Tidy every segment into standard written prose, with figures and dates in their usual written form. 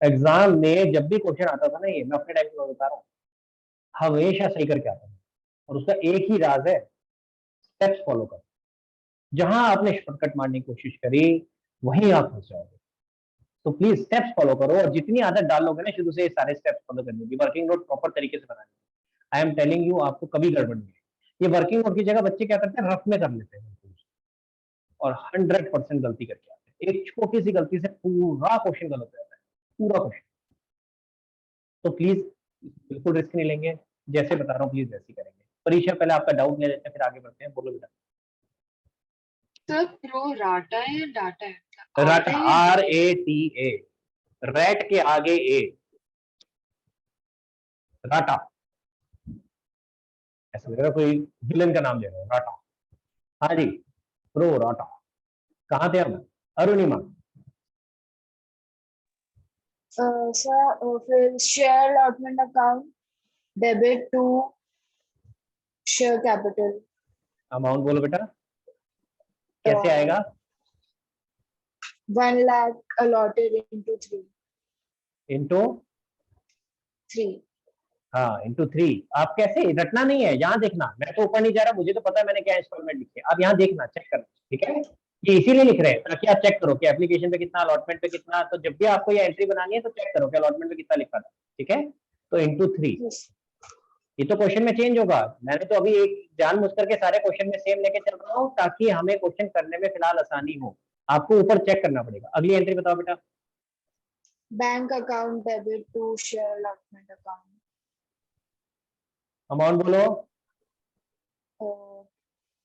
Exam में जब भी क्वेश्चन आता था ना, ये मैं अपने टाइम में बता रहा हूँ, हमेशा सही करके आता था। और उसका एक ही राज है, स्टेप्स फॉलो कर। जहां आपने शॉर्टकट मारने की कोशिश करी वहीं आप फंस जाओगे। तो प्लीज स्टेप्स फॉलो करो, और जितनी आदत डालोगे ना शुरू से, ये सारे स्टेप्स फॉलो करने की, वर्किंग नोट प्रॉपर तरीके से बनाने। आई एम टेलिंग यू, आपको कभी गड़बड़ नहीं है। ये वर्किंग नोट की जगह बच्चे क्या करते हैं, रफ में कर लेते हैं और 100% गलती करके आते हैं। एक छोटी सी गलती से पूरा क्वेश्चन गलत हो जाता है, पूरा क्वेश्चन। तो प्लीज बिल्कुल रिस्क नहीं लेंगे, जैसे बता रहा हूँ प्लीज वैसे ही करेंगे। परीक्षा पहले आपका डाउट ले लेते हैं, फिर आगे बढ़ते हैं। बोलो बेटा। सर प्रो राटा है या डाटा है? राटा, RATA, रैट के आगे ए, राटा। ऐसा लग रहा है कोई विलन का नाम ले रहे हो, राटा। हाँ जी, प्रो राटा। कहाँ थे हम? अरुणिमा। सर फिर share allotment account debit to share capital. Amount बोलो बेटा, कैसे आएगा? 1 lakh allotted into 3। इंटू 3। हाँ, इंटू 3। आप कैसे, रटना नहीं है, यहाँ देखना। मैं तो ऊपर नहीं जा रहा, मुझे तो पता है मैंने क्या इंस्टॉलमेंट लिखे। आप यहाँ देखना, चेक करना, ठीक है? ये इसीलिए लिख रहे हैं ताकि आप चेक करो कि एप्लीकेशन पे कितना, अलॉटमेंट पे कितना। तो जब भी आपको ये एंट्री बनानी है तो चेक करो कि अलॉटमेंट पे कितना लिखा था, ठीक है? तो इंटू 3। ये तो क्वेश्चन में चेंज होगा। मैंने तो अभी एक जानबूझ करके सारे क्वेश्चन में सेम लेके चल रहा हूँ ताकि हमें क्वेश्चन करने में फिलहाल आसानी हो। आपको ऊपर चेक करना पड़ेगा। अगली एंट्री बताओ बेटा। Bank account debit to share allotment account. Amount बोलो।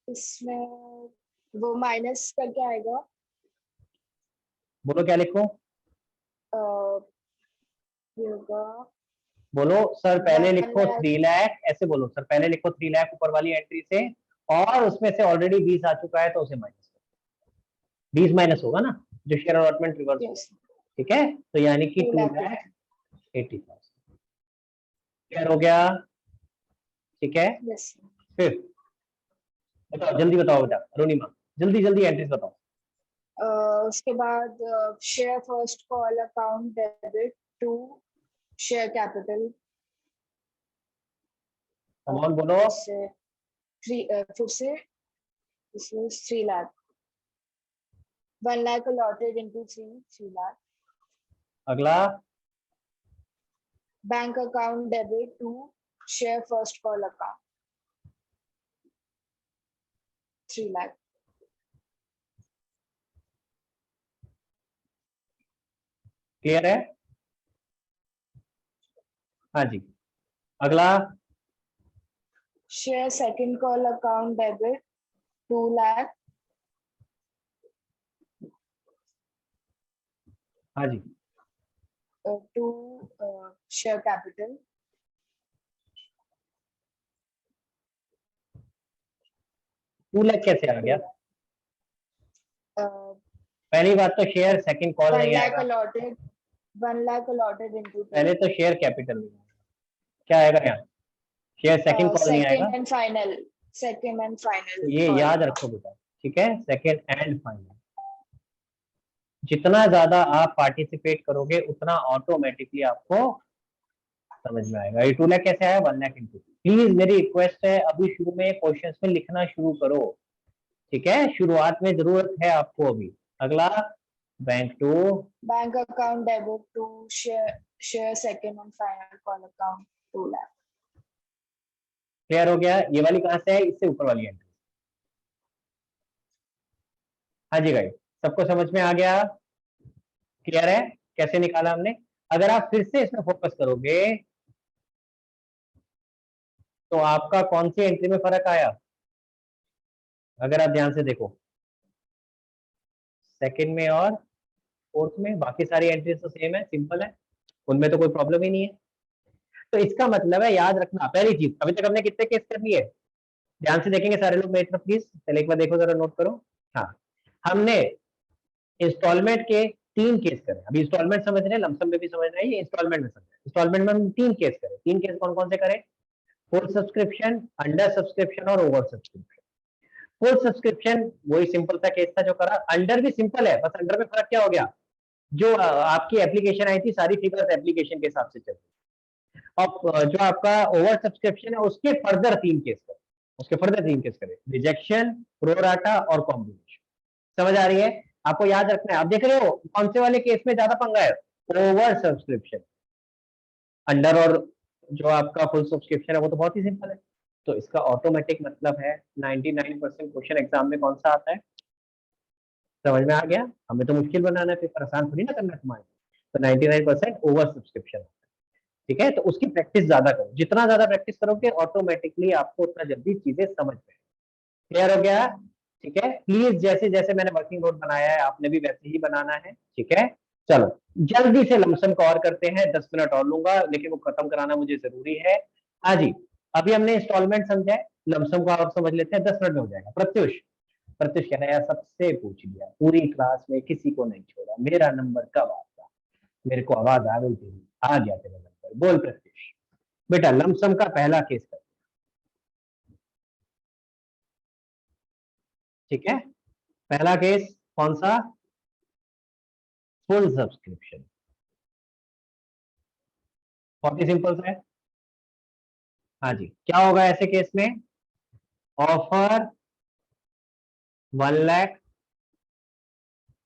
इसमें वो माइनस करके आएगा। बोलो क्या लिखो? बोलो सर, पहले लिखो 3 लाख, ऐसे बोलो सर, पहले लिखो 3 लाख ऊपर वाली एंट्री से, और उसमें से ऑलरेडी 20 आ चुका है तो उसे माइनस करो। 20 माइनस होगा ना, जो शेयर अलॉटमेंट रिवर्स होगा, ठीक है? तो यानी कि 2,80,000 क्लियर हो गया, ठीक है? फिर बताओ, जल्दी बताओ बेटा अरुणिमा, जल्दी जल्दी एंट्रीज बताओ। उसके बाद share first call account debit to share capital. Amount बोलो। फिर से 3 lakh. 1 lakh allotted into 3 lakh। अगला। Bank account debit to share first call account 3 lakh। Clear है? हाँ जी, अगला। Share second call account debit 2 lakh। हाँ जी, टू शेयर कैपिटल। 2 लाख कैसे आ गया? पहली बात तो शेयर सेकंड कॉल नहीं आएगा। 1 lakh allotted into पहले तो शेयर कैपिटल नहीं आएगा, क्या आएगा यहाँ? शेयर सेकंड कॉल नहीं आएगा। सेकंड एंड फाइनल ये याद रखो बेटा, ठीक है? Second and final. जितना ज्यादा आप पार्टिसिपेट करोगे उतना ऑटोमेटिकली आपको समझ में आएगा। ये 2 लाख कैसे आया? 1 लाख इंटू। प्लीज मेरी रिक्वेस्ट है, अभी शुरू में क्वेश्चन में लिखना शुरू करो, ठीक है? शुरुआत में जरूरत है आपको अभी। अगला, bank account debit to share second and final call account 2 lakh। Clear हो गया? ये वाली कहां से है? इससे ऊपर वाली एंट्री। हाँ जी गाइस, सबको समझ में आ गया? क्लियर है कैसे निकाला हमने? अगर आप फिर से इसमें फोकस करोगे तो आपका कौन सी एंट्री में फर्क आया? अगर आप ध्यान से देखो, सेकंड में और फोर्थ में, बाकी सारी एंट्रीज तो सेम है, सिंपल है, उनमें तो कोई प्रॉब्लम ही नहीं है। तो इसका मतलब है, याद रखना पहली चीज, अभी तक हमने कितने केस कर लिए? ध्यान से देखेंगे सारे लोग मेरी तरफ प्लीज, पहले एक बार देखो जरा, नोट करो। हाँ, हमने इंस्टॉलमेंट के 3 केस करे। अभी इंस्टॉलमेंट समझ रहे हैं, लमसम में भी समझ रहे हैं, ये इंस्टॉलमेंट में समझ रहे हैं। इंस्टॉलमेंट में हम 3 केस करे। 3 केस कौन कौन से करे? फुल सब्सक्रिप्शन, अंडर सब्सक्रिप्शन और ओवर सब्सक्रिप्शन। फुल सब्सक्रिप्शन वही सिंपल सा केस था जो करा। अंडर भी सिंपल है, बस अंडर में फर्क क्या हो गया? जो आपकी एप्लीकेशन आई थी सारी फिगर्स एप्लीकेशन के हिसाब से चल रही है। और जो आपका ओवर सब्सक्रिप्शन है उसके फर्दर 3 केस करें, उसके फर्दर 3 केस करें, रिजेक्शन, प्रोराटा और कॉम्बिनेशन। समझ आ रही है? आपको याद रखना है। आप देख रहे हो कौन से वाले केस में ज्यादा पंगा है? Over subscription. अंडर और जो आपका फुल सब्सक्रिप्शन है वो तो बहुत ही सिंपल है। तो इसका ऑटोमेटिक मतलब है 99% क्वेश्चन एग्जाम में कौन सा आता है? समझ में आ गया? हमें तो मुश्किल बनाना है, पेपर आसान थोड़ी ना करना है तुम्हारे। तो 99% ओवर सब्सक्रिप्शन। ठीक है, तो उसकी प्रैक्टिस ज्यादा करो। जितना ज्यादा प्रैक्टिस करोगे ऑटोमेटिकली आपको उतना जल्दी चीजें समझ में। क्लियर हो गया? ठीक है, प्लीज जैसे जैसे मैंने वर्किंग नोट बनाया है आपने भी वैसे ही बनाना है। ठीक है, चलो जल्दी से लमसम कवर करते हैं। 10 मिनट और लूंगा लेकिन वो खत्म कराना मुझे जरूरी है। हाँ जी, अभी हमने इंस्टॉलमेंट समझा है, लमसम को और समझ लेते हैं, 10 मिनट में हो जाएगा। प्रत्युष, प्रत्युष कह रहा है यार सबसे पूछ लिया, पूरी क्लास में किसी को नहीं छोड़ा, मेरा नंबर कब आता? मेरे को आवाज आ गई तेरी, आ गया तेरा नंबर। बोल प्रत्युष बेटा, लमसम का पहला केस कर। ठीक है, पहला केस कौन सा? Full subscription. बहुत ही सिंपल सा है। हाँ जी, क्या होगा ऐसे केस में? Offer 1 lakh,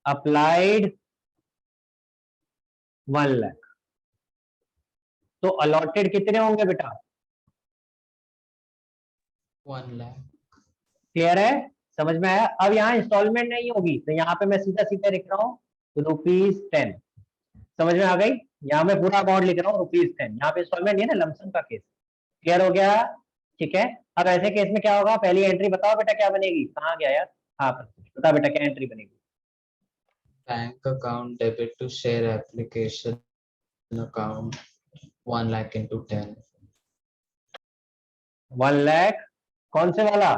applied 1 lakh. तो अलॉटेड कितने होंगे बेटा? 1 लाख। क्लियर है? समझ में आया? अब यहाँ इंस्टॉलमेंट नहीं होगी तो यहाँ पे मैं सीधा सीधा लिख रहा हूँ ₹10। समझ में आ गई? यहाँ मैं पूरा अमाउंट लिख रहा हूँ ₹10। यहाँ पे इंस्टॉलमेंट नहीं है ना, लमसम का केस। क्लियर हो गया? ठीक है, अब ऐसे केस में क्या होगा? पहली एंट्री बताओ बेटा क्या बनेगी? कहाँ गया यार? हाँ बता बेटा क्या एंट्री बनेगी? Bank account debit to share application account 1 lakh into 10. 1 lakh कौन से वाला?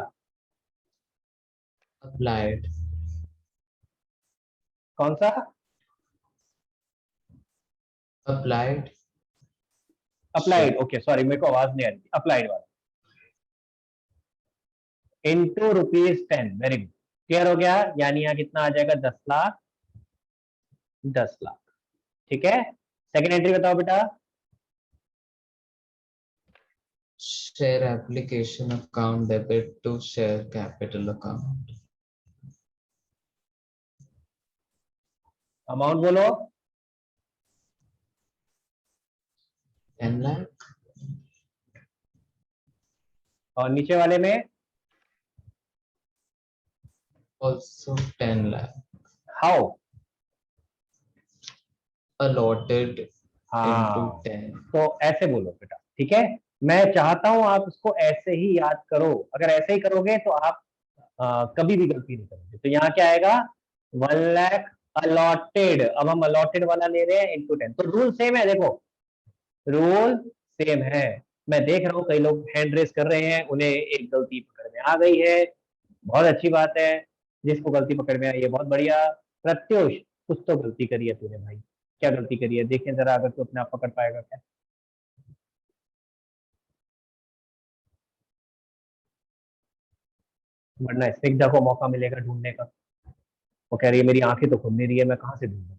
Applied. कौन सा? Applied. अप्लाइड। ओके सॉरी, मेरे को आवाज नहीं आ रही। अप्लाइड वाला इंटू ₹10। वेरी गुड, क्लियर हो गया? यानी यहाँ कितना आ जाएगा? 10 लाख। 10 लाख। ठीक है, सेकंड एंट्री बताओ बेटा। Share application account debit to share capital account. Amount बोलो। 10 lakh. और नीचे वाले में? Also 10 lakh. हाउ? Allotted हाँ, into 10. तो ऐसे बोलो बेटा। ठीक है, मैं चाहता हूं आप उसको ऐसे ही याद करो। अगर ऐसे ही करोगे तो आप कभी भी गलती नहीं करोगे। तो यहाँ क्या आएगा? 1 लाख अलॉटेड। अब हम अलॉटेड वाला ले रहे हैं इंटू 10। तो रूल सेम है, देखो रूल सेम है। मैं देख रहा हूँ कई लोग हैंड रेस कर रहे हैं, उन्हें एक गलती पकड़ में आ गई है। बहुत अच्छी बात है, जिसको गलती पकड़ में आई है बहुत बढ़िया। प्रत्युष, कुछ तो गलती करी है तूने भाई। क्या गलती करी है देखें जरा, अगर तू अपने आप पकड़ पाएगा क्या? वरना स्निग्धा को मौका मिलेगा ढूंढने का। वो कह रही है मेरी आंखें तो खुल नहीं रही है, मैं कहाँ से ढूंढूं?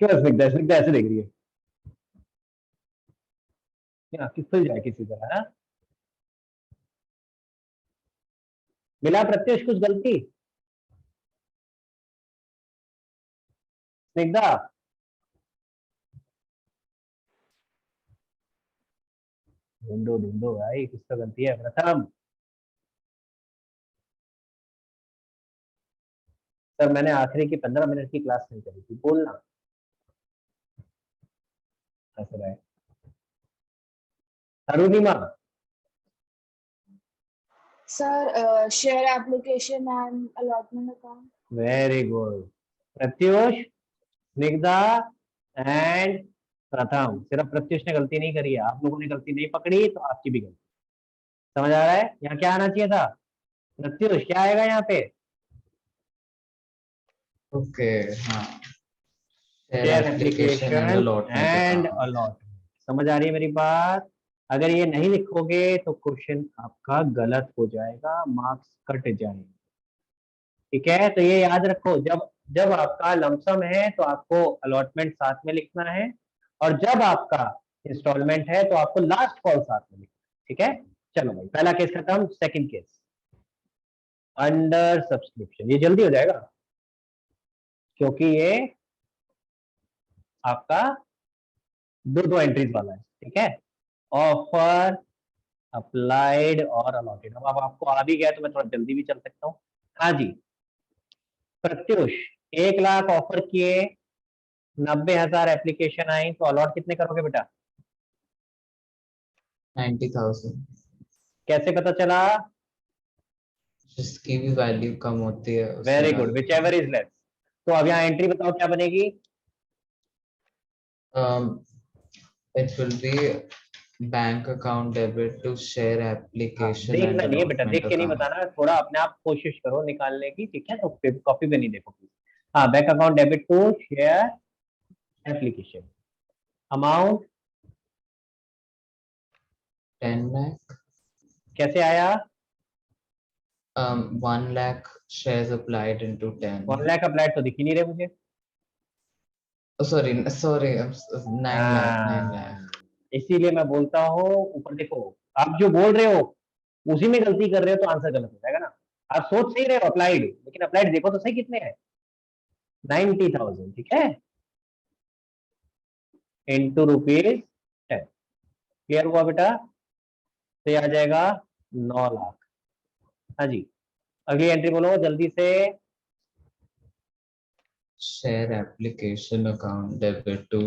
क्यों स्निग्धा? स्निग्धा ऐसे देख रही है क्या? किस खुल जाए किसी तरह? हाँ? मिला प्रत्युष कुछ गलती? स्निग्धा, ढूंढो ढूंढो भाई, कुछ तो गलती है। प्रथम सर, मैंने आखिरी की 15 मिनट की क्लास नहीं करी थी, बोलना। ऐसा है Arunima. Sir, share application and allotment account. Very good Pratyush, Snigdha and प्रथम। सिर्फ प्रत्युष ने गलती नहीं करी है, आप लोगों ने गलती नहीं पकड़ी तो आपकी भी गलती। समझ आ रहा है? यहाँ क्या आना चाहिए था? प्रत्युष क्या आएगा यहाँ पे? Okay. हाँ. Share share application and application allotment and account. Allotment. समझ आ रही है मेरी बात? अगर ये नहीं लिखोगे तो क्वेश्चन आपका गलत हो जाएगा, मार्क्स कट जाएंगे। ठीक है, तो ये याद रखो, जब जब आपका लमसम है तो आपको अलॉटमेंट साथ में लिखना है, और जब आपका इंस्टॉलमेंट है तो आपको लास्ट कॉल साथ में लिखना है। ठीक है, चलो भाई, पहला केस खत्म। Second case, under subscription. ये जल्दी हो जाएगा क्योंकि ये आपका दो एंट्रीज वाला है। ठीक है, ऑफर, अप्लाइड और अलॉटेड। अब आपको आ भी गया तो मैं थोड़ा जल्दी भी चल सकता हूँ। हाँ जी, प्रत्युष 1 लाख ऑफर किए, 90,000 एप्लीकेशन आई, तो अलॉट कितने करोगे बेटा? 90,000। कैसे पता चला? जिसकी भी वैल्यू कम होती है उससे वेरी गुड, डाल विच दो। Ever is less. तो अब यहाँ एंट्री बताओ क्या बनेगी? It will be bank account debit to share हाँ, application and देखना नहीं है बेटा, देख allotment के नहीं account. बताना, थोड़ा अपने आप कोशिश करो निकालने की। ठीक है, तो कॉपी पे नहीं देखो प्लीज। हाँ, bank account debit to share application, amount 10 lakh. कैसे आया? 1 lakh shares applied into 10. 1 lakh applied तो दिख ही नहीं रहे मुझे। Oh, sorry. 9 lakh. 9 lakh. इसीलिए मैं बोलता हूँ, ऊपर देखो, आप जो बोल रहे हो उसी में गलती कर रहे हो तो आंसर गलत हो जाएगा ना। आप सोच सही रहे हो अप्लाइड, लेकिन अप्लाइड देखो तो सही कितने हैं, 90,000। ठीक है, इंटू ₹10। क्लियर हुआ बेटा? तो ये आ जाएगा 9 लाख। हाँ जी, अगली एंट्री बोलो जल्दी से। Share application account debit to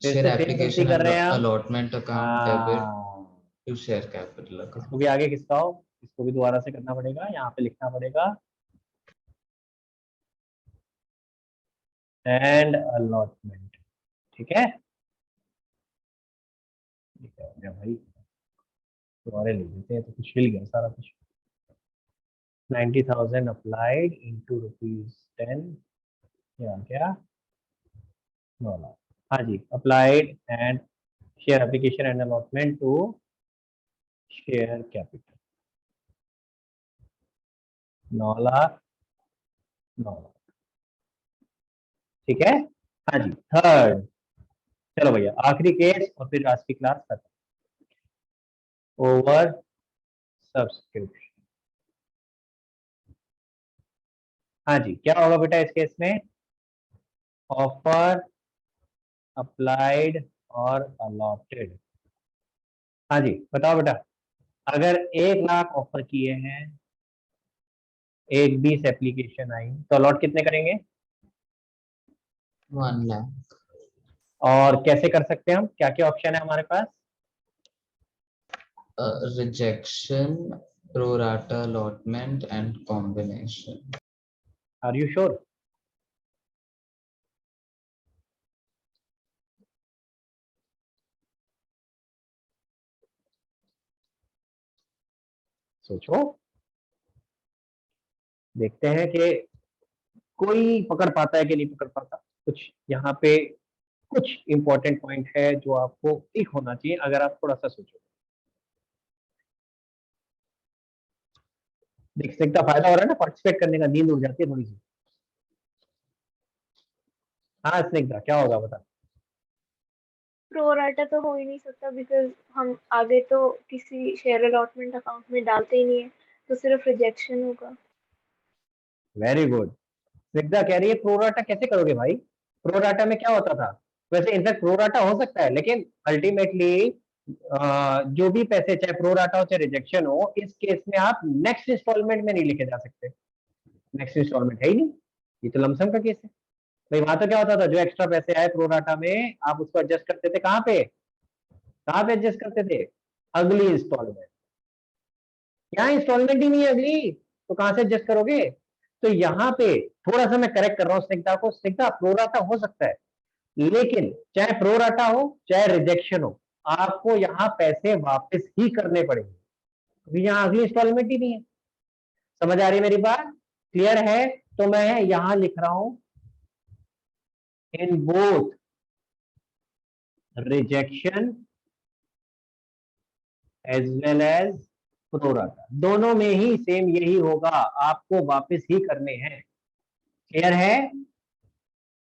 फिर share से सेम गलती application कर and रहे हैं हम। allotment account debit हाँ, to share capital इसको account. भी आगे खिसकाओ, इसको भी दोबारा से करना पड़ेगा, यहाँ पे लिखना पड़ेगा एंड अलॉटमेंट। ठीक है, ठीक है हो गया भाई, दोबारा लिख देते हैं तो कुछ हिल गया सारा कुछ। 90,000 अप्लाइड इंटू ₹10, ये आ गया 9 लाख। हाँ जी, applied and share application and allotment to share capital, 9 lakh, 9 lakh. ठीक है, हाँ जी, थर्ड। चलो भैया, आखिरी केस और फिर आज की क्लास खत्म। Over subscription. हाँ जी, क्या होगा बेटा इस केस में? ऑफर, अप्लाइड और अलॉटेड। हाँ जी, बताओ बेटा, अगर 1 लाख ऑफर किए हैं, 20 एप्लीकेशन आई, तो अलॉट कितने करेंगे? 1 lakh. और कैसे कर सकते हैं हम, क्या क्या ऑप्शन है हमारे पास? Rejection, pro rata allotment and combination. Are you sure? सोचो, देखते हैं कि कोई पकड़ पाता है कि नहीं पकड़ पाता। कुछ यहाँ पे कुछ इंपॉर्टेंट पॉइंट है जो आपको ठीक होना चाहिए अगर आप थोड़ा सा सोचो। देख सकता फायदा हो रहा है ना पार्टिसिपेट करने का, नींद उड़ जाती है थोड़ी सी। हाँ स्निग्धा, क्या होगा बता? प्रो राटा तो हो ही नहीं सकता बिकॉज हम आगे तो किसी शेयर अलॉटमेंट अकाउंट में डालते ही नहीं है, तो सिर्फ रिजेक्शन होगा। Very good. स्निग्धा कह रही है प्रोराटा कैसे करोगे भाई? प्रोराटा में क्या होता था? वैसे इनफैक्ट प्रोराटा हो सकता है, लेकिन अल्टीमेटली जो भी पैसे, चाहे प्रोराटा हो चाहे रिजेक्शन हो, इस केस में आप नेक्स्ट इंस्टॉलमेंट में नहीं लिखे जा सकते। नेक्स्ट इंस्टॉलमेंट है ही नहीं, ये तो लमसम का केस है भाई। वहां तो क्या होता था, जो एक्स्ट्रा पैसे आए प्रोराटा में आप उसको एडजस्ट करते थे, कहाँ पे एडजस्ट करते थे? अगली इंस्टॉलमेंट। यहाँ इंस्टॉलमेंट ही नहीं है अगली, तो कहां से एडजस्ट करोगे? तो यहाँ पे थोड़ा सा मैं करेक्ट कर रहा हूँ स्निग्धा को। स्निग्धा प्रोराटा हो सकता है, लेकिन चाहे प्रोराटा हो चाहे रिजेक्शन हो, आपको यहाँ पैसे वापस ही करने पड़ेंगे, क्योंकि यहाँ अगली इंस्टॉलमेंट ही नहीं है। समझ आ रही है मेरी बात? क्लियर है? तो मैं यहां लिख रहा हूं in both rejection as well as pro rata, दोनों में ही सेम यही होगा, आपको वापस ही करने हैं। क्लियर है?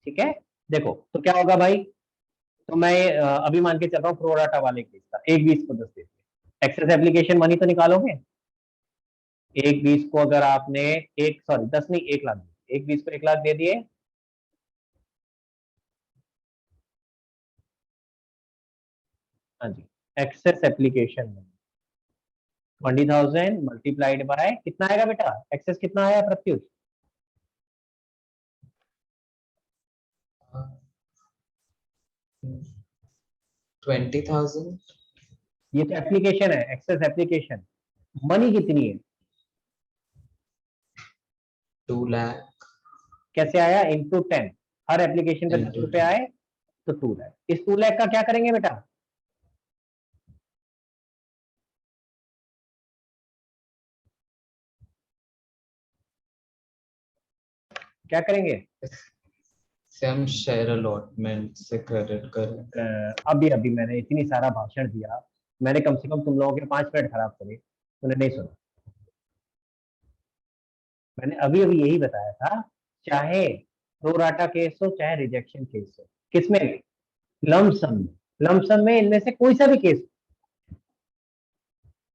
ठीक है, देखो तो क्या होगा भाई, तो मैं अभी मान के चल रहा हूँ प्रोराटा वाले केस का, 1/20 को 10 देते, एक्सेस एप्लीकेशन मनी तो निकालोगे, 1/20 को अगर आपने 10 नहीं 1 लाख, 1/20 को 1 लाख दे दिए, हाँ जी, excess application money 20,000 multiplied by कितना आएगा बेटा, एक्सेस कितना आया प्रत्युष, 20,000 ये तो एप्लीकेशन है, एक्सेस एप्लीकेशन, मनी कितनी है, 2 lakh कैसे आया, इंटू 10, हर एप्लीकेशन पे 10 into रुपए आए तो 2 लाख, इस 2 लाख का क्या करेंगे बेटा, क्या करेंगे, से हम शेयर अलॉटमेंट से क्रेडिट करें। अभी अभी मैंने इतनी सारा भाषण दिया, मैंने कम से कम तुम लोगों के 5 मिनट खराब करे, तूने नहीं सुना, मैंने अभी अभी यही बताया था, चाहे प्रोराटा केस हो चाहे रिजेक्शन केस हो, किसमें, लमसम में, लमसम में इनमें से कोई सा भी केस,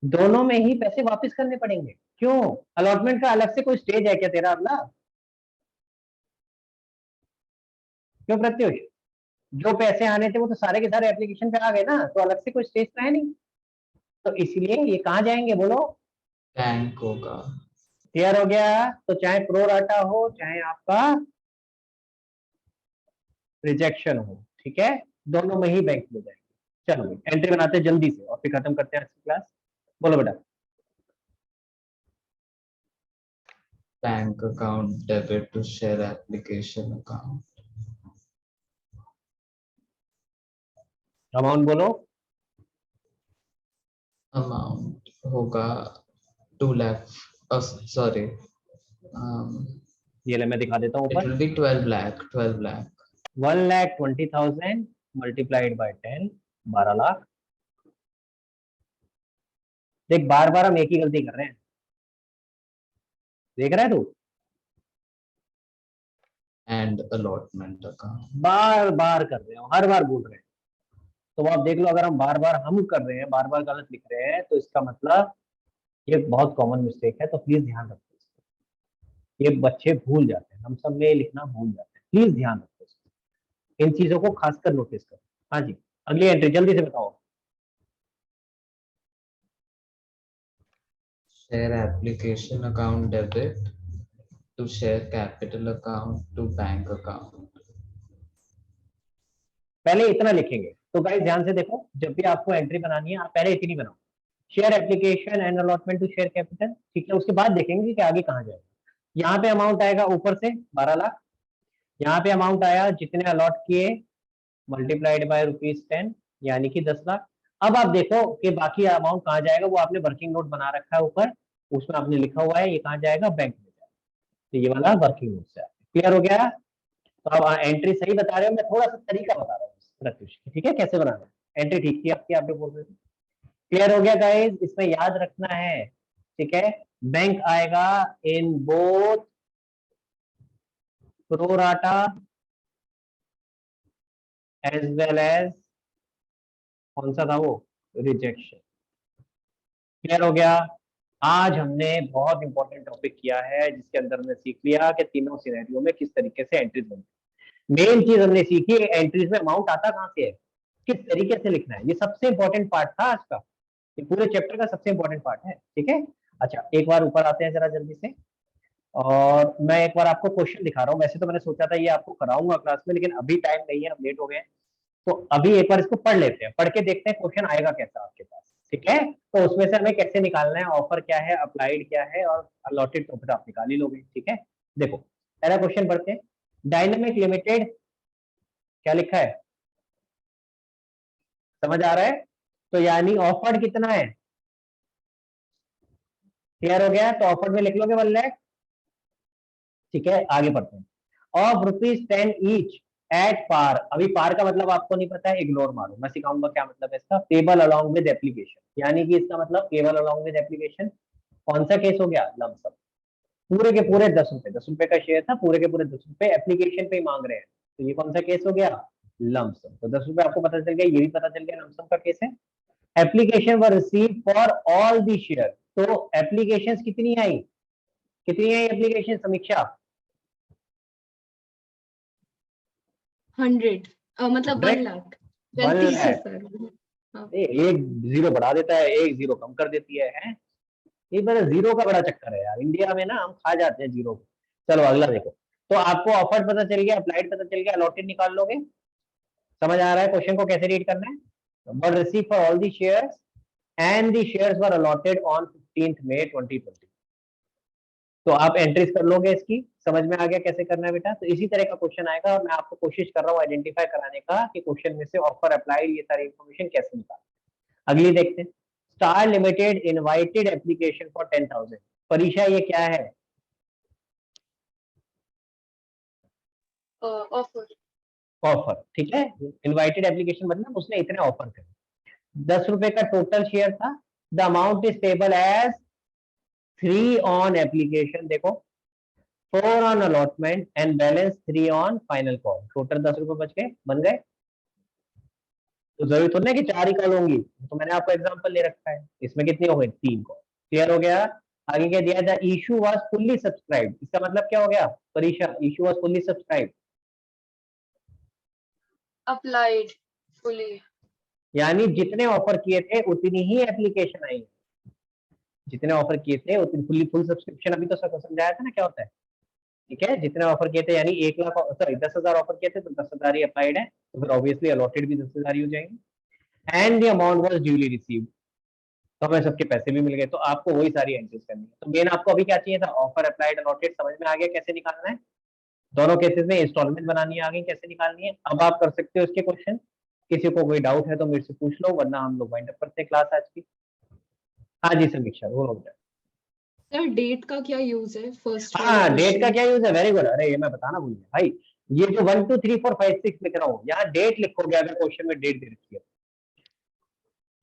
दोनों में ही पैसे वापस करने पड़ेंगे, क्यों, अलॉटमेंट का अलग से कोई स्टेज है क्या तेरा अगला, क्यों प्रत्युष, जो पैसे आने थे वो तो सारे के सारे एप्लीकेशन पे आ गए ना, तो अलग से कोई स्टेज तो है नहीं, तो इसलिए ये कहाँ जाएंगे बोलो, बैंक होगा। क्लियर हो गया, तो चाहे प्रोराटा हो चाहे आपका रिजेक्शन हो, ठीक है, दोनों में ही बैंक में जाएंगे। चलो भाई एंट्री बनाते हैं जल्दी से और फिर खत्म करते हैं क्लास, बोलो बेटा, bank account debit to share application account. Amount बोलो, अमाउंट होगा 2 lakh, सॉरी, ये ले मैं दिखा देता हूँ it ऊपर, will be 12 lakh, 12 lakh 1,20,000 multiplied by 10, 12 lakh, देख बार बार हम एक ही गलती कर रहे हैं, देख रहा है तू, and allotment account। बार बार कर रहे हैं, हर बार बोल रहे हैं, तो आप देख लो, अगर हम बार बार हम कर रहे हैं, बार बार गलत लिख रहे हैं, तो इसका मतलब ये बहुत कॉमन मिस्टेक है, तो प्लीज ध्यान रखो इसको, ये बच्चे भूल जाते हैं, हम सब में लिखना भूल जाते हैं, प्लीज ध्यान रखो इसको, इन चीजों को खासकर नोटिस करो। हाँ जी, अगली एंट्री जल्दी से बताओ, Share application account debit to share capital account to bank account। पहले इतना लिखेंगे, तो गाइस ध्यान से देखो, जब भी आपको एंट्री बनानी है आप पहले इतनी बनाओ, share application and allotment to share capital, ठीक है, उसके बाद देखेंगे कि आगे कहाँ जाएगा, यहाँ पे अमाउंट आएगा ऊपर से 12 लाख, यहाँ पे अमाउंट आया जितने अलॉट किए मल्टीप्लाइड बाय ₹10 यानी कि 10 लाख, अब आप देखो कि बाकी अमाउंट कहाँ जाएगा, वो आपने वर्किंग नोट बना रखा है ऊपर, उसमें आपने लिखा हुआ है ये कहाँ जाएगा, बैंक में जाएगा, तो ये वाला वर्किंग नोट से क्लियर हो गया, तो अब एंट्री सही बता रहे हो, मैं थोड़ा सा तरीका बता रहा हूँ प्रत्युष, ठीक है, कैसे बनाना है, एंट्री ठीक थी आपकी, आप बोल रहे थे, क्लियर हो गया गाइस, इसमें याद रखना है, ठीक है, बैंक आएगा in both pro rata as well as, कौन सा था वो, रिजेक्शन, क्लियर हो गया, आज हमने बहुत इंपॉर्टेंट टॉपिक किया है जिसके अंदर हमने सीख लिया कि तीनों सिनेरियो में किस तरीके से एंट्रीज बनती है, मेन चीज हमने सीखी एंट्रीज में अमाउंट आता कहाँ से है, किस तरीके से लिखना है, ये सबसे इंपॉर्टेंट पार्ट था आज का, ये पूरे चैप्टर का सबसे इंपॉर्टेंट पार्ट है, ठीक है, अच्छा एक बार ऊपर आते हैं जरा जल्दी से, और मैं एक बार आपको क्वेश्चन दिखा रहा हूँ, वैसे तो मैंने सोचा था ये आपको कराऊंगा क्लास में, लेकिन अभी टाइम नहीं है, हम लेट हो गए, तो अभी एक बार इसको पढ़ लेते हैं, पढ़ के देखते हैं क्वेश्चन आएगा कैसा आपके पास, ठीक है, तो उसमें से हमें कैसे निकालना है, ऑफर क्या है, अप्लाइड क्या है और अलॉटेड प्रॉफिट आप निकाल ही लोगे, ठीक है, देखो पहला क्वेश्चन पढ़ते हैं, डायनेमिक लिमिटेड क्या लिखा है, समझ आ रहा है, तो यानी ऑफर्ड कितना है, क्लियर हो गया, तो ऑफर्ड में लिख लोगे 1 लाख, ठीक है, आगे बढ़ते हैं, ऑफ ₹10 ईच एट पार, अभी पार का मतलब आपको नहीं पता है, इग्नोर मारो, मैं सिखाऊंगा क्या मतलब है इसका, पेबल अलोंग विद एप्लीकेशन, यानी कि इसका मतलब पेबल अलोंग विद एप्लीकेशन, कौन सा केस हो गया, लमसम, पूरे के पूरे ₹10, ₹10 का शेयर था, पूरे के पूरे ₹10 एप्लीकेशन पे ही मांग रहे हैं, तो ये कौन सा केस हो गया, लमसम। तो 10 रुपए आपको पता चल गया, ये भी पता चल गया लमसम का केस है। Application were received for all the share, तो एप्लीकेशंस कितनी आई, कितनी आई एप्लीकेशन समीक्षा, 100 मतलब 1 लाख 35,000। हाँ। एक जीरो बढ़ा देता है, एक जीरो कम कर देती है? ये बड़ा जीरो का बड़ा चक्कर है यार, इंडिया में ना हम खा जाते हैं जीरो को। चलो अगला देखो। तो आपको ऑफर पता चल गया, अप्लाइड पता चल गया, अलॉटेड निकाल लोगे। समझ आ रहा है क्वेश्चन को कैसे रीड करना है? Were received for all the shares and the shares were allotted on 15 May 2020। तो आप एंट्रीज कर लोगे इसकी, समझ में आ गया कैसे करना है बेटा? तो इसी तरह का क्वेश्चन आएगा और मैं आपको कोशिश कर रहा हूँ आइडेंटिफाई कराने का कि क्वेश्चन में से ऑफर अप्लाइड ये सारी इन्फॉर्मेशन कैसे निकाल। अगली देखते हैं। Star limited invited application for 10,000। परीक्षा ये क्या है? ऑफर। ऑफर, ठीक है। इनवाइटेड एप्लीकेशन मतलब उसने इतने ऑफर करे। 10 रुपए का टोटल शेयर था। The amount is table as 3 on application, देखो 4 on allotment and balance 3 on final call. Total 10 रुपए बच गए, बन गए। तो जरूरी तो नहीं कि 4 ही कॉल होंगी, तो मैंने आपको एग्जांपल ले रखा है। इसमें कितनी हो गई, 3 कॉल। क्लियर हो गया? आगे क्या दिया था, इशू वाज फुल्ली सब्सक्राइब। इसका मतलब क्या हो गया परीक्षा, issue was fully subscribe? Applied fully. यानी जितने ऑफर किए थे उतनी ही एप्लीकेशन आई है। जितने ऑफर किए थे उतनी फुल्ली फुल सब्सक्रिप्शन अभी तो समझाया था ना क्या होता है, ठीक है। जितने ऑफर किए थे यानी 1 लाख, सॉरी 10,000 ऑफर किए थे तो 10,000 ही अप्लाइड है, तो फिर ऑब्वियसली अलॉटेड भी 10,000 ही हो जाएंगे। And the amount was duly received, तो हमें सबके पैसे भी मिल गए। तो आपको वही सारी एंट्रीज करनी है। तो मेन आपको अभी क्या चाहिए था, ऑफर अप्लाइड अलॉटेड समझ में आ गया कैसे निकालना है। दोनों केसेस में इंस्टॉलमेंट बनानी है, आगे कैसे निकालनी है। अब आप कर सकते हो इसके क्वेश्चन। किसी को कोई डाउट है तो मेरे से पूछ लो, वरना हम लोग वाइंड अप करते हैं क्लास आज की। हाँ जी समीक्षा, बोलो बेटा। सर डेट का क्या यूज है फर्स्ट वाले हाँ डेट का क्वेश्चन? क्या यूज है, वेरी गुड। अरे ये मैं बताना भूल गया भाई। ये जो 1 2 3 4 5 6 लिख रहा हूँ, यहाँ डेट लिखोगे अगर क्वेश्चन में डेट दे रखी है।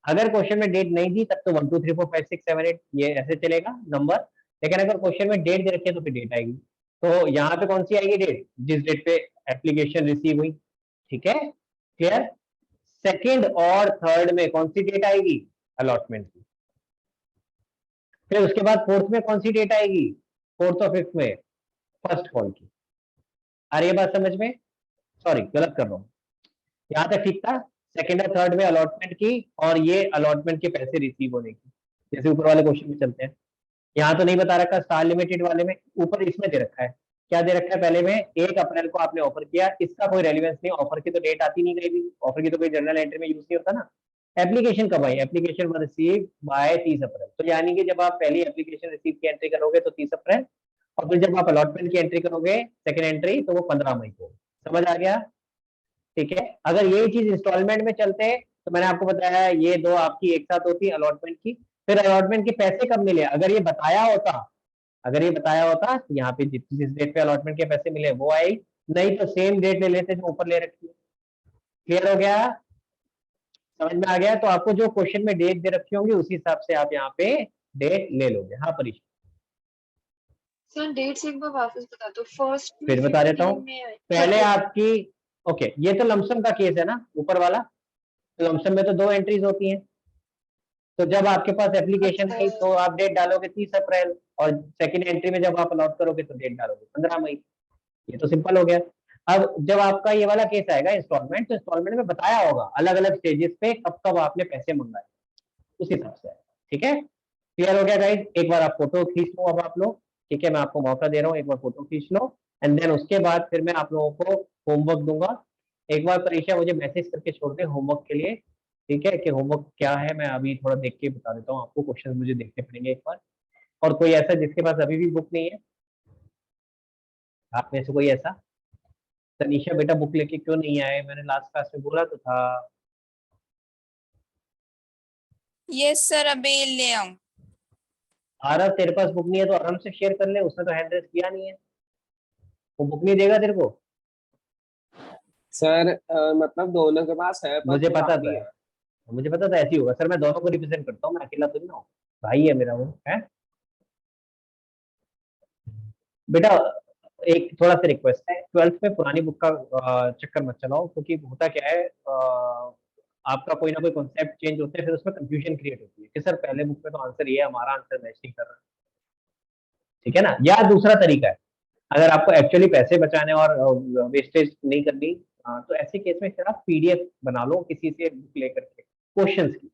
अगर क्वेश्चन में डेट नहीं दी तब तो 1 2 3 4 5 6 7 8 ये ऐसे चलेगा नंबर। लेकिन अगर क्वेश्चन में डेट दे रखी है तो फिर डेट आएगी। तो यहाँ पे कौन सी आएगी डेट, जिस डेट पे एप्लीकेशन रिसीव हुई, ठीक है। क्लियर? सेकंड और थर्ड में कौन सी डेट आएगी, अलॉटमेंट की। फिर उसके बाद फोर्थ में कौन सी डेट आएगी, फोर्थ और फिफ्थ में फर्स्ट कॉल की। आ रही है बात समझ में? सॉरी गलत कर रहा हूँ, यहाँ तक ठीक था। सेकंड और थर्ड में अलॉटमेंट की, और ये अलॉटमेंट के पैसे रिसीव होने की। जैसे ऊपर वाले क्वेश्चन में चलते हैं, यहाँ तो नहीं बता रखा, स्टार लिमिटेड वाले में ऊपर इसमें दे रखा है। क्या दे रखा है, पहले में 1 अप्रैल को आपने ऑफर किया, इसका कोई रेलिवेंस नहीं, ऑफर की तो डेट आती नहीं कहीं भी, ऑफर की तो कोई जर्नल एंट्री में यूज नहीं होता ना। एप्लीकेशन कब आई, एप्लीकेशन वर रिसीव बाय 30 अप्रैल। तो यानी कि जब आप पहली एप्लीकेशन रिसीव की एंट्री करोगे तो 30 अप्रैल, और फिर जब आप अलॉटमेंट की एंट्री करोगे सेकंड एंट्री तो वो 15 मई को। समझ आ गया? ठीक है। अगर यही चीज इंस्टॉलमेंट में चलते हैं तो मैंने आपको बताया ये दो आपकी एक साथ होती है अलॉटमेंट की। फिर अलॉटमेंट के पैसे कब मिले, अगर ये बताया होता, अगर ये बताया होता तो यहाँ पे जिस डेट पे अलॉटमेंट के पैसे मिले वो आई, नहीं तो सेम डेट ले लेते जो ऊपर ले रखी है। क्लियर हो गया? समझ में आ गया? तो आपको जो क्वेश्चन में डेट दे रखी होंगी उसी हिसाब से आप यहाँ पे डेट ले लोगे। हाँ परीक्षा, सर डेट्स एक बार वापस बता दो। फर्स्ट में फिर बता देता 15 हूँ। में पहले 30। आपकी, ओके ये तो लमसम का केस है ना ऊपर वाला, लमसम में तो 2 एंट्रीज होती हैं। तो जब आपके पास एप्लीकेशन आई तो आप डेट डालोगे 30 अप्रैल, और सेकंड एंट्री में जब आप अलॉट करोगे तो डेट डालोगे 15 मई। ये तो सिंपल हो गया। अब जब आपका ये वाला केस आएगा इंस्टॉलमेंट, तो इंस्टॉलमेंट में बताया होगा अलग अलग स्टेजेस पे कब कब आपने पैसे मंगाए, उस हिसाब से। ठीक है, क्लियर हो गया गाइस? एक बार आप फोटो खींच लो अब आप लोग, ठीक है। मैं आपको मौका दे रहा हूँ, एक बार फोटो खींच लो, एंड देन उसके बाद फिर मैं आप लोगों को होमवर्क दूंगा। एक बार परीक्षा मुझे मैसेज करके छोड़ दे होमवर्क के लिए, ठीक है, कि होमवर्क क्या है। मैं अभी थोड़ा देख के बता देता हूँ आपको, क्वेश्चन मुझे देखने पड़ेंगे एक बार। और कोई ऐसा जिसके पास अभी भी बुक नहीं है, आप में से कोई ऐसा? तनीषा बेटा बुक लेके क्यों नहीं आए, मैंने लास्ट क्लास में बोला तो था। यस सर अभी ले आऊं। आरव तेरे पास बुक नहीं है तो आराम से शेयर कर ले, उसने तो हैंड रेस किया नहीं है, वो बुक नहीं देगा तेरे को। सर मतलब दोनों के पास है पर मुझे वो पता काफी था, है। मुझे पता था ऐसे ही होगा सर। मैं दोनों को रिप्रेजेंट करता हूँ, मैं अकेला तो नहीं हूँ, भाई है मेरा वो है बेटा। एक थोड़ा सा रिक्वेस्ट है, 12th में पुरानी बुक का चक्कर मत चलाओ, क्योंकि होता क्या है आपका कोई ना कोई कॉन्सेप्ट चेंज होते हैं, फिर उसमें कंफ्यूजन क्रिएट होती है कि सर पहले बुक में तो आंसर ये है, हमारा आंसर मैच नहीं कर रहा, ठीक है ना। या दूसरा तरीका है, अगर आपको एक्चुअली पैसे बचाने और वेस्टेज नहीं करनी, तो ऐसे केस में फिर आप पीडीएफ बना लो किसी से बुक लेकर के, क्वेश्चंस की,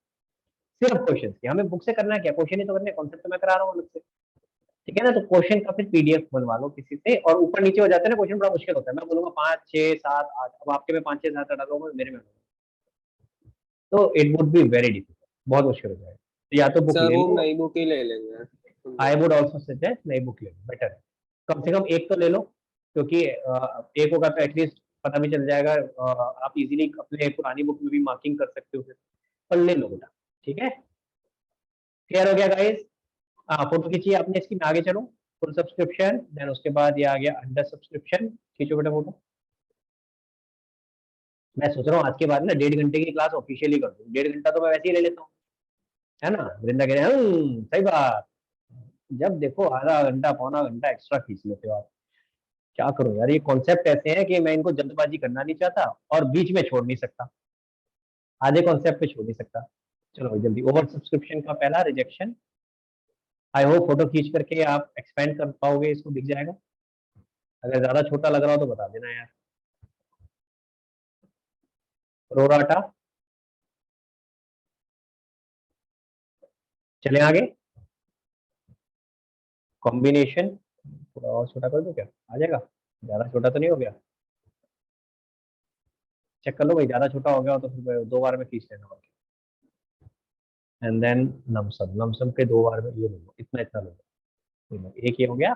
सिर्फ क्वेश्चंस की। हमें बुक से करना क्या, क्वेश्चन ही तो करने, कॉन्सेप्ट तो मैं करा रहा हूँ अलग से, ठीक है ना। तो क्वेश्चन का फिर पीडीएफ बनवा लो किसी से, और ऊपर नीचे हो जाते हैं ना क्वेश्चन, बड़ा मुश्किल होता है। मैं बोलूंगा 5 6 7 8, अब आपके में 5 6 7 8 डालोगे, मेरे में तो it would be very difficult, बहुत मुश्किल हो जाएगा। तो या तो बुक सर ले वो लो, नई बुक ही ले लेंगे। आई वुड ऑल्सो सजेस्ट नई बुक ले लो, बेटर है। कम से कम एक तो ले लो, क्योंकि एक होगा तो एटलीस्ट पता भी चल जाएगा, आप इजीली अपने पुरानी बुक में भी मार्किंग कर सकते हो फिर, पर ले लो बेटा, ठीक है। क्लियर हो गया गाइस? फोटो खींचिए आपने इसकी, मैं आगे चलूं। फुल सब्सक्रिप्शन, देन उसके बाद ये आ गया अंडर सब्सक्रिप्शन, खींचो बेटा फोटो। मैं सोच रहा हूँ आज के बाद ना 1.5 घंटे की क्लास ऑफिशियली कर दूं, 1.5 घंटा तो मैं वैसे ही ले लेता हूँ, है ना। वृंदा कह रहे हैं सही बात, जब देखो आधा घंटा पौना घंटा एक्स्ट्रा खींच लेते हो आप। क्या करूं यार, ये कॉन्सेप्ट ऐसे हैं कि मैं इनको जल्दबाजी करना नहीं चाहता और बीच में छोड़ नहीं सकता, आधे कॉन्सेप्ट पे छोड़ नहीं सकता। चलो भाई जल्दी, ओवर सब्सक्रिप्शन का पहला रिजेक्शन। आई होप फोटो खींच करके आप एक्सपेंड कर पाओगे, इसको दिख जाएगा। अगर ज्यादा छोटा लग रहा हो तो बता देना यार। प्रोराटा, चले आगे। कॉम्बिनेशन थोड़ा और छोटा कर दो क्या, आ जाएगा? ज्यादा छोटा तो नहीं हो गया? चेक कर लो भाई, ज्यादा छोटा हो गया हो तो फिर 2 बार में खींच लेना। एंड देन लमसम, लमसम के 2 बार में ये ले लो, इतना इतना ले लो, एक ये हो गया।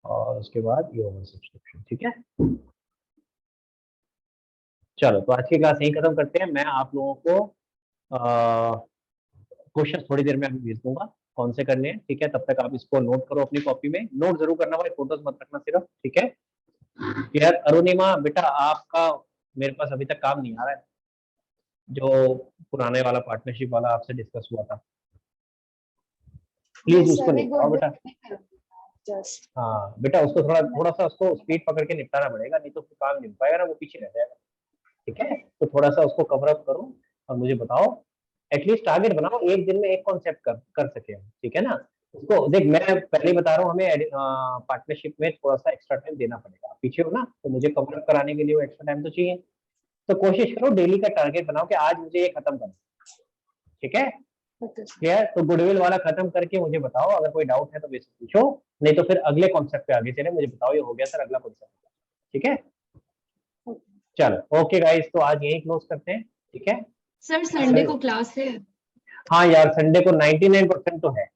और उसके बाद ये ओवर सब्सक्रिप्शन, ठीक है। चलो तो आज की क्लास यही खत्म करते हैं। मैं आप लोगों को क्वेश्चन थोड़ी देर में अभी भेज दूंगा, कौन से करने हैं, ठीक है। तब तक आप इसको नोट करो अपनी कॉपी में, नोट जरूर करना भाई, फोटोज मत रखना सिर्फ, ठीक है। यार अरुणिमा बेटा, आपका मेरे पास अभी तक काम नहीं आ रहा है, जो पुराने वाला पार्टनरशिप वाला आपसे डिस्कस हुआ था, प्लीज उसको निपटाओ बेटा। जस्ट हाँ बेटा, उसको थोड़ा थोड़ा सा उसको स्पीड पकड़ के निपटाना पड़ेगा, नहीं तो फिर काम नहीं हो पाएगा ना, वो पीछे रह जाएगा, ठीक है। तो थोड़ा सा उसको कवर अप करो और मुझे बताओ, एटलीस्ट टारगेट बनाओ एक दिन में एक कॉन्सेप्ट कर सके हम, ठीक है ना। उसको देख, मैं पहले ही बता रहा हूँ, हमें पार्टनरशिप में थोड़ा सा एक्स्ट्रा टाइम देना पड़ेगा, पीछे हो ना, तो मुझे कवर अप कराने के लिए वो एक्स्ट्रा टाइम तो चाहिए। तो कोशिश करो डेली का टारगेट बनाओ कि आज मुझे ये खत्म करना, ठीक है। क्लियर? तो गुडविल वाला खत्म करके मुझे बताओ, अगर कोई डाउट है तो बेसिक पूछो, नहीं तो फिर अगले कॉन्सेप्ट पे आगे चले, मुझे बताओ ये हो गया सर, अगला कॉन्सेप्ट, ठीक है। चलो ओके गाइस, तो आज यही क्लोज करते हैं, ठीक है। सर संडे को क्लास है? हाँ यार, संडे को 99% तो है,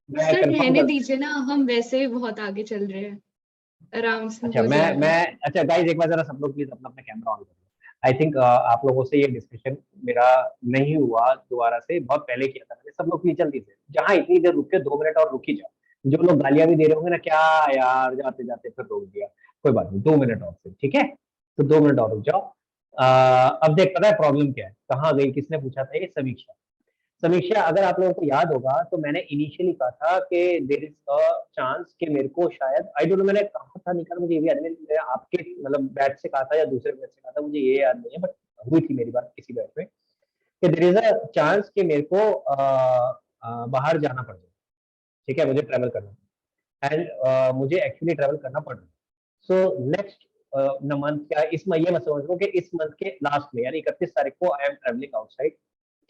मैं सर कंफर्म रहने कर। दीजिए ना, हम वैसे ही बहुत आगे चल रहे हैं, आराम से अच्छा हो जाएगा। अच्छा गाइस, एक बार जरा सब लोग प्लीज अपना अपना कैमरा ऑन करो। आई थिंक आप लोगों से ये डिस्कशन मेरा नहीं हुआ दोबारा से, बहुत पहले किया था मैंने। सब लोग प्लीज जल्दी से, जहाँ इतनी देर रुके 2 मिनट और रुकी जाओ। जो लोग गालियां भी दे रहे होंगे ना, क्या यार जाते जाते फिर रोक दिया, कोई बात नहीं, 2 मिनट और से, ठीक है। तो 2 मिनट और रुक जाओ। अब देख, पता है प्रॉब्लम क्या है, कहाँ गई, किसने पूछा था ये? समीक्षा। समीक्षा, अगर आप लोगों को याद होगा तो मैंने इनिशियली कहा था कि देयर इज अ चांस कि मेरे को शायद, आई डोंट नो मैंने कहा था, निकल मुझे ये भी याद नहीं, मैंने आपके मतलब बैच से कहा था या दूसरे बैच से कहा था, मुझे ये याद नहीं है, बट हुई थी मेरी बात किसी बैच में कि देयर इज अ चांस कि मेरे को बाहर जाना पड़ जाए, ठीक है, मुझे ट्रैवल करना, एंड मुझे एक्चुअली ट्रैवल करना पड़ रहा है। सो नेक्स्ट न मंथ, क्या इस ये मैं समझ रहा हूँ कि इस मंथ के लास्ट में, यानी 31 तारीख को आई एम ट्रैवलिंग आउटसाइड,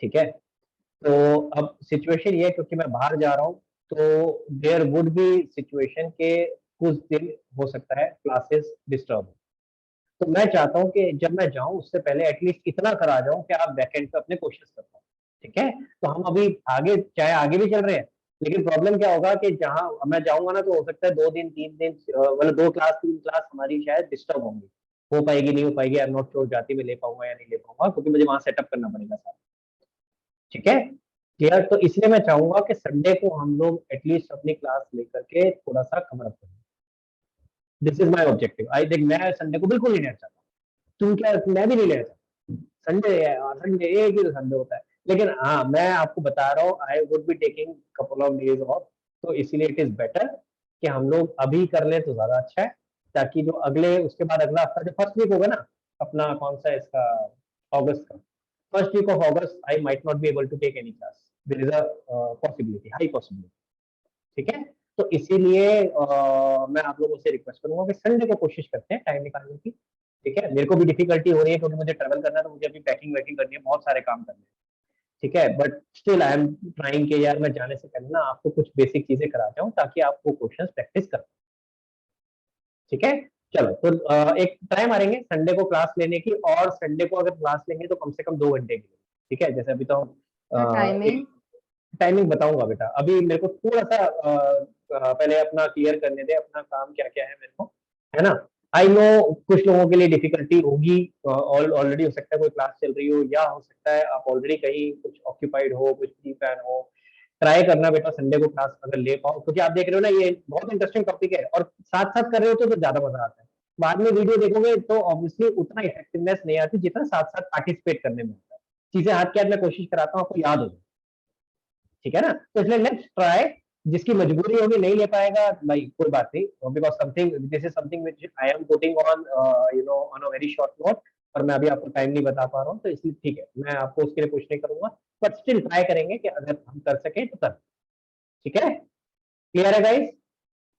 ठीक है। तो अब सिचुएशन ये है, क्योंकि मैं बाहर जा रहा हूँ, तो देयर वुड बी सिचुएशन के कुछ दिन हो सकता है क्लासेस डिस्टर्ब हो। तो मैं चाहता हूँ कि जब मैं जाऊँ उससे पहले एटलीस्ट इतना करा जाऊँ कि आप बैकएंड पे अपने क्वेश्चंस कर पाओ, ठीक है। तो हम अभी आगे, चाहे आगे भी चल रहे हैं, लेकिन प्रॉब्लम क्या होगा कि जहाँ मैं जाऊंगा ना, तो हो सकता है 2 दिन 3 दिन, मतलब 2 क्लास 3 क्लास हमारी शायद डिस्टर्ब होंगी, हो पाएगी नहीं हो पाएगी, आई एम नॉट श्योर, जाती में ले पाऊंगा या नहीं ले पाऊंगा, क्योंकि मुझे वहां सेटअप करना पड़ेगा सारा, ठीक है। क्लियर? तो इसलिए मैं चाहूंगा कि संडे को हम लोग एटलीस्ट अपनी क्लास लेकर के थोड़ा सा कवर अप करें। This is my objective. I think मैं संडे को बिल्कुल नहीं लेना चाहता, तुम क्या, मैं भी नहीं लेना चाहता। संडे है, संडे एक ही संडे होता है, लेकिन हाँ मैं आपको बता रहा हूँ, I would be taking couple of days of, तो इसीलिए इट इज बेटर कि हम लोग अभी कर लें तो ज्यादा अच्छा है, ताकि जो अगले उसके बाद अगला हफ्ता जो फर्स्ट वीक होगा ना अपना, कौन सा इसका, अगस्त का first week of August, I might not be able to take any class, there is a possibility, high possibility, ठीक है। तो इसीलिए मैं आप लोगों से रिक्वेस्ट करूंगा कि संडे को कोशिश करते हैं टाइम निकालने की, ठीक है। मेरे को भी डिफिकल्टी हो रही है क्योंकि मुझे ट्रेवल करना है, तो मुझे अभी पैकिंग वैकिंग करनी है, बहुत सारे काम करने हैं, ठीक है। But still I am trying के यार मैं जाने से पहले ना आपको कुछ बेसिक चीजें कराता हूँ ताकि आपको क्वेश्चंस प्रैक्टिस कर, ठीक है। चलो तो एक ट्राई मारेंगे संडे को क्लास लेने की, और संडे को अगर क्लास लेंगे तो कम से कम 2 घंटे की, ठीक है। जैसे अभी तो टाइमिंग टाइमिंग बताऊंगा बेटा, अभी मेरे को थोड़ा सा पहले अपना क्लियर करने दे, अपना काम क्या क्या है मेरे को, है ना। आई नो कुछ लोगों के लिए डिफिकल्टी होगी, ऑलरेडी हो सकता है कोई क्लास चल रही हो, या हो सकता है आप ऑलरेडी कहीं कुछ ऑक्यूपाइड हो, कुछ प्री प्लान हो। ट्राई करना बेटा संडे को क्लास अगर ले पाओ, क्योंकि आप देख रहे हो ना ये बहुत इंटरेस्टिंग टॉपिक है, और साथ साथ कर रहे हो तो ज्यादा मजा आता है। बाद में वीडियो देखोगे तो ऑब्वियसली उतना इफेक्टिवनेस नहीं आती जितना साथ साथ पार्टिसिपेट करने में आता है। चीजें हाथ के हाथ में कोशिश कराता हूँ आपको याद हो जाए, ठीक है ना। तो इसलिए लेट्स ट्राई, जिसकी मजबूरी होगी नहीं ले पाएगा भाई कोई बात नहीं, because something this is something which I am putting on you know on a very short note, और मैं अभी आपको टाइम नहीं बता पा रहा हूँ, तो इसलिए ठीक है मैं आपको उसके लिए कुछ नहीं करूंगा, बट स्टिल ट्राई करेंगे कि अगर हम कर सके तो कर, ठीक है। क्लियर है गाइस?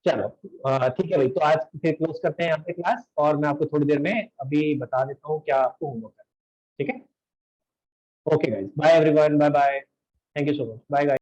चलो ठीक है भाई, तो आज फिर क्लोज करते हैं यहाँ पे क्लास, और मैं आपको थोड़ी देर में अभी बता देता हूँ क्या आपको होमवर्क है, ठीक है। Okay guys, bye everyone, bye bye, thank you so much, bye guys.